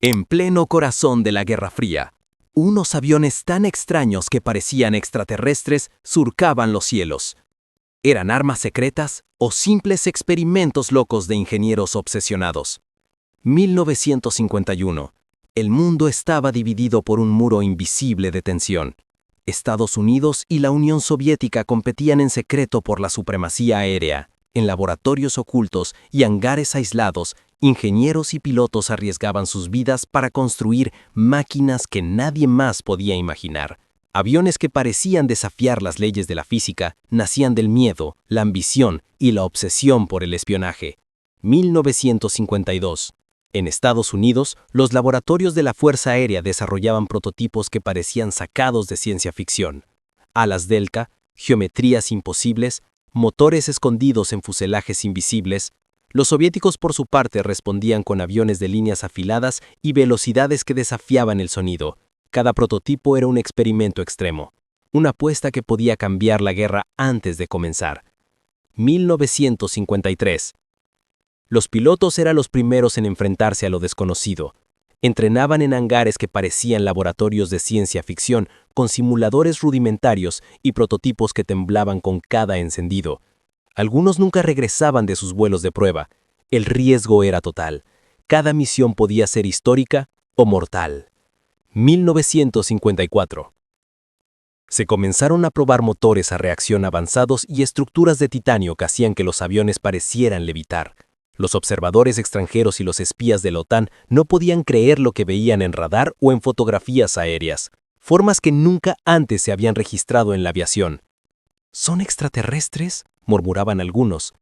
En pleno corazón de la Guerra Fría, unos aviones tan extraños que parecían extraterrestres surcaban los cielos. ¿Eran armas secretas o simples experimentos locos de ingenieros obsesionados? 1951. El mundo estaba dividido por un muro invisible de tensión. Estados Unidos y la Unión Soviética competían en secreto por la supremacía aérea. En laboratorios ocultos y hangares aislados, ingenieros y pilotos arriesgaban sus vidas para construir máquinas que nadie más podía imaginar. Aviones que parecían desafiar las leyes de la física nacían del miedo, la ambición y la obsesión por el espionaje. 1952. En Estados Unidos, los laboratorios de la Fuerza Aérea desarrollaban prototipos que parecían sacados de ciencia ficción. Alas delta, geometrías imposibles, motores escondidos en fuselajes invisibles. Los soviéticos por su parte respondían con aviones de líneas afiladas y velocidades que desafiaban el sonido. Cada prototipo era un experimento extremo, una apuesta que podía cambiar la guerra antes de comenzar. 1953. Los pilotos eran los primeros en enfrentarse a lo desconocido. Entrenaban en hangares que parecían laboratorios de ciencia ficción, con simuladores rudimentarios y prototipos que temblaban con cada encendido. Algunos nunca regresaban de sus vuelos de prueba. El riesgo era total. Cada misión podía ser histórica o mortal. 1954. Se comenzaron a probar motores a reacción avanzados y estructuras de titanio que hacían que los aviones parecieran levitar. Los observadores extranjeros y los espías de la OTAN no podían creer lo que veían en radar o en fotografías aéreas, formas que nunca antes se habían registrado en la aviación. ¿Son extraterrestres?, murmuraban algunos.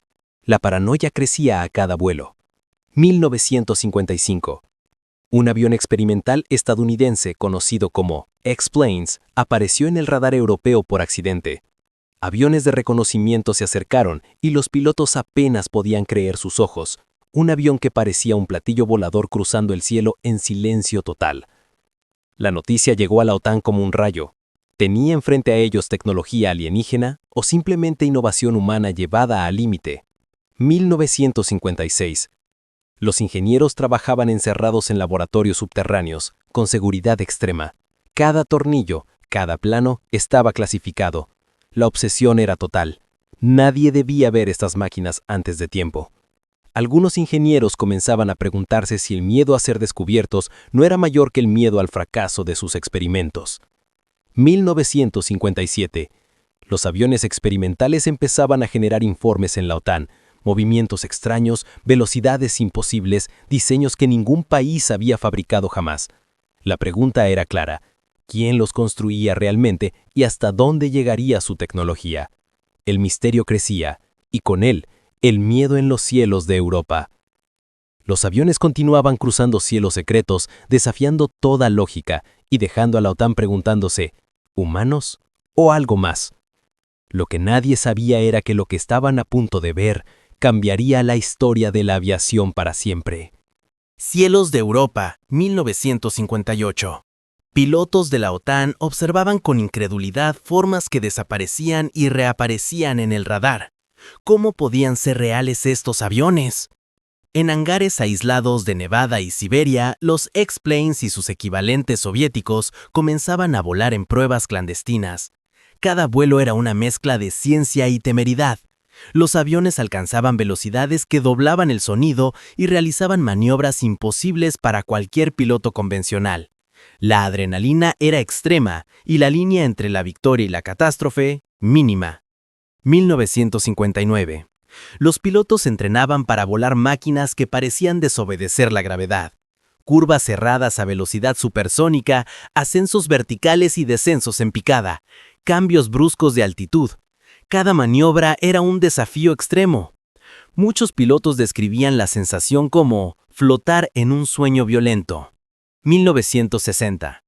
La paranoia crecía a cada vuelo. 1955. Un avión experimental estadounidense conocido como X-Planes apareció en el radar europeo por accidente. Aviones de reconocimiento se acercaron y los pilotos apenas podían creer sus ojos. Un avión que parecía un platillo volador cruzando el cielo en silencio total. La noticia llegó a la OTAN como un rayo. ¿Tenía enfrente a ellos tecnología alienígena o simplemente innovación humana llevada al límite? 1956. Los ingenieros trabajaban encerrados en laboratorios subterráneos, con seguridad extrema. Cada tornillo, cada plano estaba clasificado. La obsesión era total. Nadie debía ver estas máquinas antes de tiempo. Algunos ingenieros comenzaban a preguntarse si el miedo a ser descubiertos no era mayor que el miedo al fracaso de sus experimentos. 1957. Los aviones experimentales empezaban a generar informes en la OTAN, movimientos extraños, velocidades imposibles, diseños que ningún país había fabricado jamás. La pregunta era clara: ¿quién los construía realmente y hasta dónde llegaría su tecnología? El misterio crecía, y con él, el miedo en los cielos de Europa. Los aviones continuaban cruzando cielos secretos, desafiando toda lógica y dejando a la OTAN preguntándose: ¿humanos o algo más? Lo que nadie sabía era que lo que estaban a punto de ver cambiaría la historia de la aviación para siempre. Cielos de Europa, 1958. Pilotos de la OTAN observaban con incredulidad formas que desaparecían y reaparecían en el radar. ¿Cómo podían ser reales estos aviones? En hangares aislados de Nevada y Siberia, los X-Planes y sus equivalentes soviéticos comenzaban a volar en pruebas clandestinas. Cada vuelo era una mezcla de ciencia y temeridad. Los aviones alcanzaban velocidades que doblaban el sonido y realizaban maniobras imposibles para cualquier piloto convencional. La adrenalina era extrema y la línea entre la victoria y la catástrofe, mínima. 1959. Los pilotos entrenaban para volar máquinas que parecían desobedecer la gravedad. Curvas cerradas a velocidad supersónica, ascensos verticales y descensos en picada, cambios bruscos de altitud. Cada maniobra era un desafío extremo. Muchos pilotos describían la sensación como flotar en un sueño violento. 1960.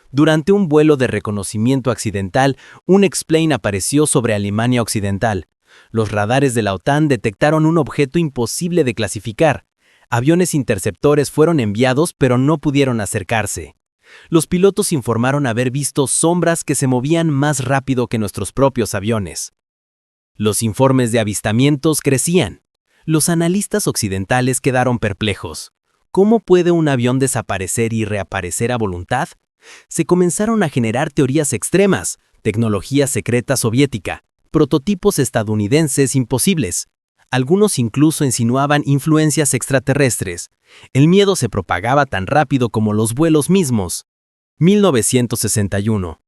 Durante un vuelo de reconocimiento accidental, un X-Plane apareció sobre Alemania Occidental. Los radares de la OTAN detectaron un objeto imposible de clasificar. Aviones interceptores fueron enviados, pero no pudieron acercarse. Los pilotos informaron haber visto sombras que se movían más rápido que nuestros propios aviones. Los informes de avistamientos crecían. Los analistas occidentales quedaron perplejos. ¿Cómo puede un avión desaparecer y reaparecer a voluntad? Se comenzaron a generar teorías extremas, tecnología secreta soviética, prototipos estadounidenses imposibles. Algunos incluso insinuaban influencias extraterrestres. El miedo se propagaba tan rápido como los vuelos mismos. 1961.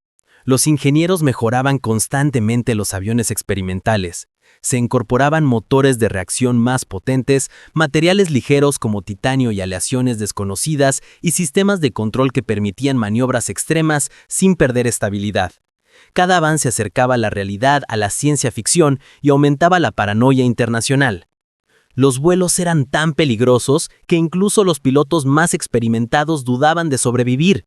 Los ingenieros mejoraban constantemente los aviones experimentales. Se incorporaban motores de reacción más potentes, materiales ligeros como titanio y aleaciones desconocidas y sistemas de control que permitían maniobras extremas sin perder estabilidad. Cada avance acercaba la realidad a la ciencia ficción y aumentaba la paranoia internacional. Los vuelos eran tan peligrosos que incluso los pilotos más experimentados dudaban de sobrevivir.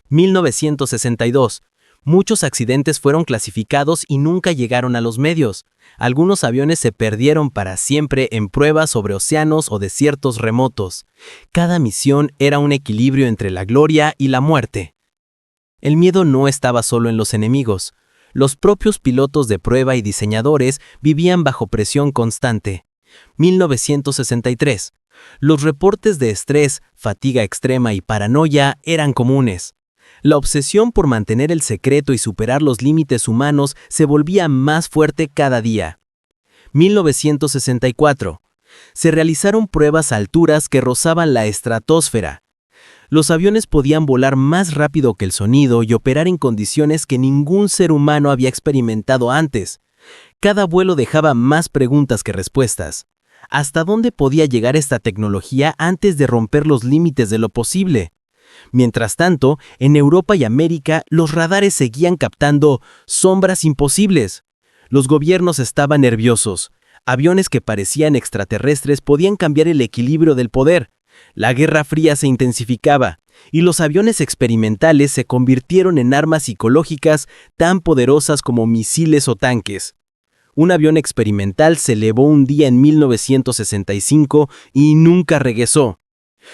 1962. Muchos accidentes fueron clasificados y nunca llegaron a los medios. Algunos aviones se perdieron para siempre en pruebas sobre océanos o desiertos remotos. Cada misión era un equilibrio entre la gloria y la muerte. El miedo no estaba solo en los enemigos. Los propios pilotos de prueba y diseñadores vivían bajo presión constante. 1963. Los reportes de estrés, fatiga extrema y paranoia eran comunes. La obsesión por mantener el secreto y superar los límites humanos se volvía más fuerte cada día. 1964. Se realizaron pruebas a alturas que rozaban la estratosfera. Los aviones podían volar más rápido que el sonido y operar en condiciones que ningún ser humano había experimentado antes. Cada vuelo dejaba más preguntas que respuestas. ¿Hasta dónde podía llegar esta tecnología antes de romper los límites de lo posible? Mientras tanto, en Europa y América, los radares seguían captando sombras imposibles. Los gobiernos estaban nerviosos. Aviones que parecían extraterrestres podían cambiar el equilibrio del poder. La Guerra Fría se intensificaba, y los aviones experimentales se convirtieron en armas psicológicas tan poderosas como misiles o tanques. Un avión experimental se elevó un día en 1965 y nunca regresó.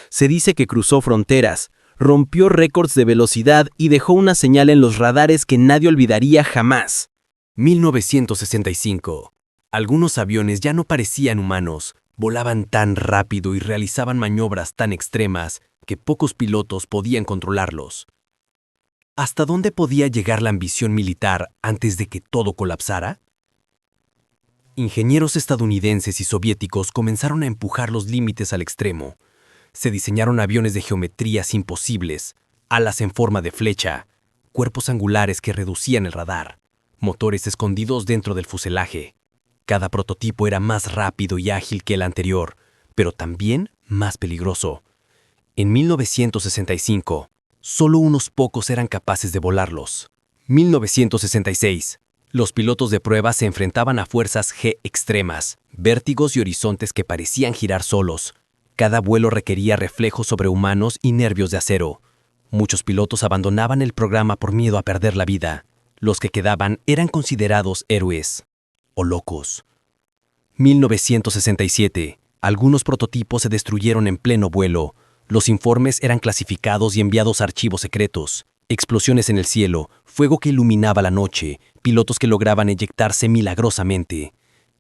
Se dice que cruzó fronteras, rompió récords de velocidad y dejó una señal en los radares que nadie olvidaría jamás. 1965. Algunos aviones ya no parecían humanos, volaban tan rápido y realizaban maniobras tan extremas que pocos pilotos podían controlarlos. ¿Hasta dónde podía llegar la ambición militar antes de que todo colapsara? Ingenieros estadounidenses y soviéticos comenzaron a empujar los límites al extremo. Se diseñaron aviones de geometrías imposibles, alas en forma de flecha, cuerpos angulares que reducían el radar, motores escondidos dentro del fuselaje. Cada prototipo era más rápido y ágil que el anterior, pero también más peligroso. En 1965, solo unos pocos eran capaces de volarlos. 1966. Los pilotos de prueba se enfrentaban a fuerzas G extremas, vértigos y horizontes que parecían girar solos. Cada vuelo requería reflejos sobrehumanos y nervios de acero. Muchos pilotos abandonaban el programa por miedo a perder la vida. Los que quedaban eran considerados héroes o locos. 1967. Algunos prototipos se destruyeron en pleno vuelo. Los informes eran clasificados y enviados a archivos secretos. Explosiones en el cielo, fuego que iluminaba la noche, pilotos que lograban eyectarse milagrosamente.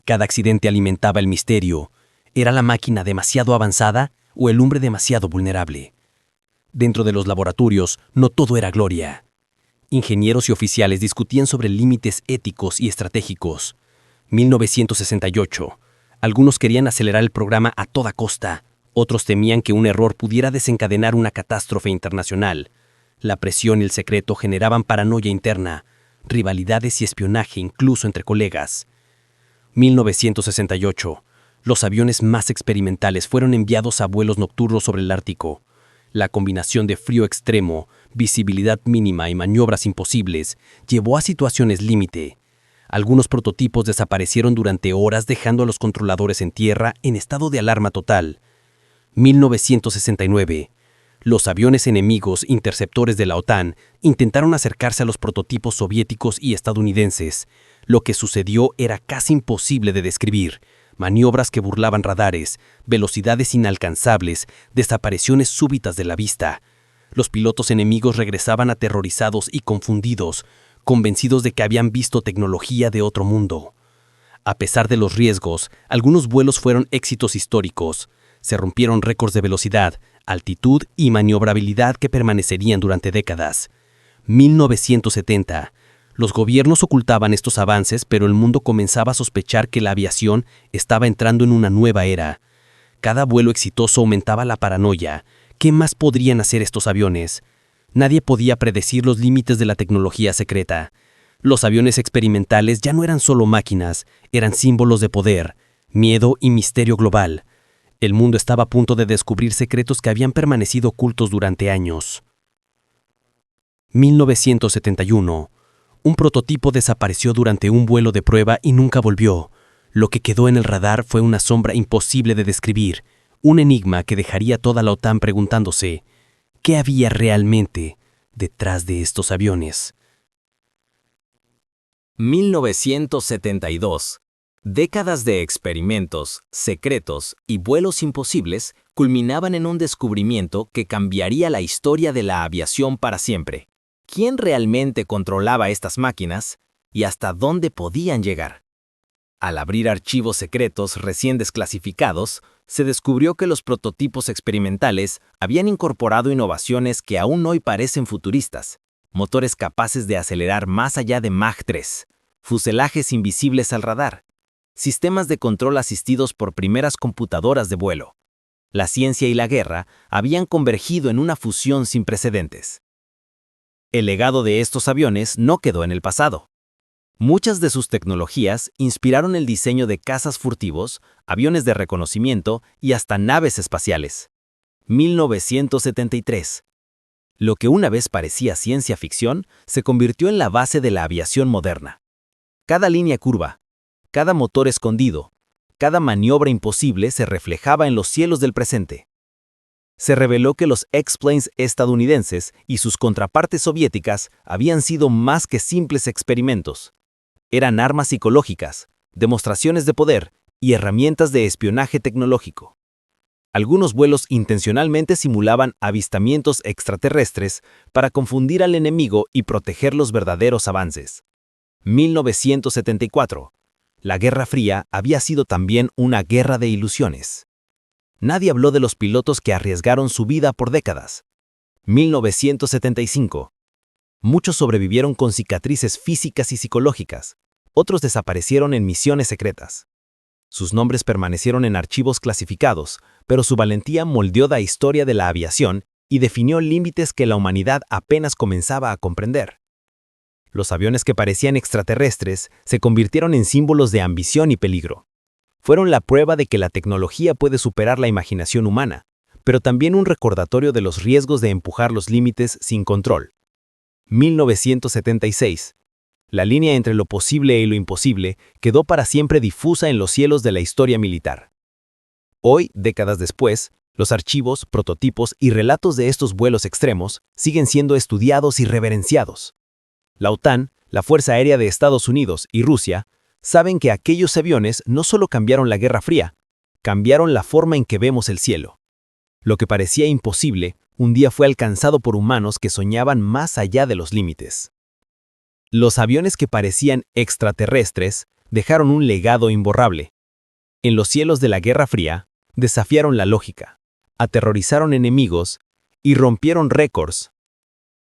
Cada accidente alimentaba el misterio. ¿Era la máquina demasiado avanzada o el hombre demasiado vulnerable? Dentro de los laboratorios, no todo era gloria. Ingenieros y oficiales discutían sobre límites éticos y estratégicos. 1968. Algunos querían acelerar el programa a toda costa. Otros temían que un error pudiera desencadenar una catástrofe internacional. La presión y el secreto generaban paranoia interna, rivalidades y espionaje incluso entre colegas. 1968. Los aviones más experimentales fueron enviados a vuelos nocturnos sobre el Ártico. La combinación de frío extremo, visibilidad mínima y maniobras imposibles llevó a situaciones límite. Algunos prototipos desaparecieron durante horas dejando a los controladores en tierra en estado de alarma total. 1969. Los aviones enemigos interceptores de la OTAN intentaron acercarse a los prototipos soviéticos y estadounidenses. Lo que sucedió era casi imposible de describir. Maniobras que burlaban radares, velocidades inalcanzables, desapariciones súbitas de la vista. Los pilotos enemigos regresaban aterrorizados y confundidos, convencidos de que habían visto tecnología de otro mundo. A pesar de los riesgos, algunos vuelos fueron éxitos históricos. Se rompieron récords de velocidad, altitud y maniobrabilidad que permanecerían durante décadas. 1970. Los gobiernos ocultaban estos avances, pero el mundo comenzaba a sospechar que la aviación estaba entrando en una nueva era. Cada vuelo exitoso aumentaba la paranoia. ¿Qué más podrían hacer estos aviones? Nadie podía predecir los límites de la tecnología secreta. Los aviones experimentales ya no eran solo máquinas, eran símbolos de poder, miedo y misterio global. El mundo estaba a punto de descubrir secretos que habían permanecido ocultos durante años. 1971. Un prototipo desapareció durante un vuelo de prueba y nunca volvió. Lo que quedó en el radar fue una sombra imposible de describir, un enigma que dejaría a toda la OTAN preguntándose, ¿qué había realmente detrás de estos aviones? 1972. Décadas de experimentos, secretos y vuelos imposibles culminaban en un descubrimiento que cambiaría la historia de la aviación para siempre. ¿Quién realmente controlaba estas máquinas y hasta dónde podían llegar? Al abrir archivos secretos recién desclasificados, se descubrió que los prototipos experimentales habían incorporado innovaciones que aún hoy parecen futuristas: motores capaces de acelerar más allá de Mach 3, fuselajes invisibles al radar, sistemas de control asistidos por primeras computadoras de vuelo. La ciencia y la guerra habían convergido en una fusión sin precedentes. El legado de estos aviones no quedó en el pasado. Muchas de sus tecnologías inspiraron el diseño de cazas furtivos, aviones de reconocimiento y hasta naves espaciales. 1973. Lo que una vez parecía ciencia ficción se convirtió en la base de la aviación moderna. Cada línea curva, cada motor escondido, cada maniobra imposible se reflejaba en los cielos del presente. Se reveló que los X-Planes estadounidenses y sus contrapartes soviéticas habían sido más que simples experimentos. Eran armas psicológicas, demostraciones de poder y herramientas de espionaje tecnológico. Algunos vuelos intencionalmente simulaban avistamientos extraterrestres para confundir al enemigo y proteger los verdaderos avances. 1974. La Guerra Fría había sido también una guerra de ilusiones. Nadie habló de los pilotos que arriesgaron su vida por décadas. 1975. Muchos sobrevivieron con cicatrices físicas y psicológicas. Otros desaparecieron en misiones secretas. Sus nombres permanecieron en archivos clasificados, pero su valentía moldeó la historia de la aviación y definió límites que la humanidad apenas comenzaba a comprender. Los aviones que parecían extraterrestres se convirtieron en símbolos de ambición y peligro. Fueron la prueba de que la tecnología puede superar la imaginación humana, pero también un recordatorio de los riesgos de empujar los límites sin control. 1976. La línea entre lo posible y lo imposible quedó para siempre difusa en los cielos de la historia militar. Hoy, décadas después, los archivos, prototipos y relatos de estos vuelos extremos siguen siendo estudiados y reverenciados. La OTAN, la Fuerza Aérea de Estados Unidos y Rusia saben que aquellos aviones no solo cambiaron la Guerra Fría, cambiaron la forma en que vemos el cielo. Lo que parecía imposible, un día fue alcanzado por humanos que soñaban más allá de los límites. Los aviones que parecían extraterrestres dejaron un legado imborrable. En los cielos de la Guerra Fría, desafiaron la lógica, aterrorizaron enemigos y rompieron récords.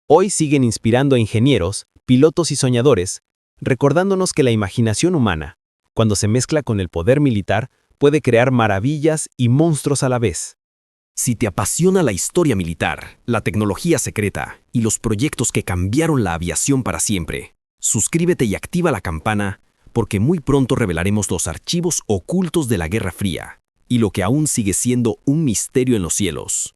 Hoy siguen inspirando a ingenieros, pilotos y soñadores, recordándonos que la imaginación humana, cuando se mezcla con el poder militar, puede crear maravillas y monstruos a la vez. Si te apasiona la historia militar, la tecnología secreta y los proyectos que cambiaron la aviación para siempre, suscríbete y activa la campana, porque muy pronto revelaremos los archivos ocultos de la Guerra Fría y lo que aún sigue siendo un misterio en los cielos.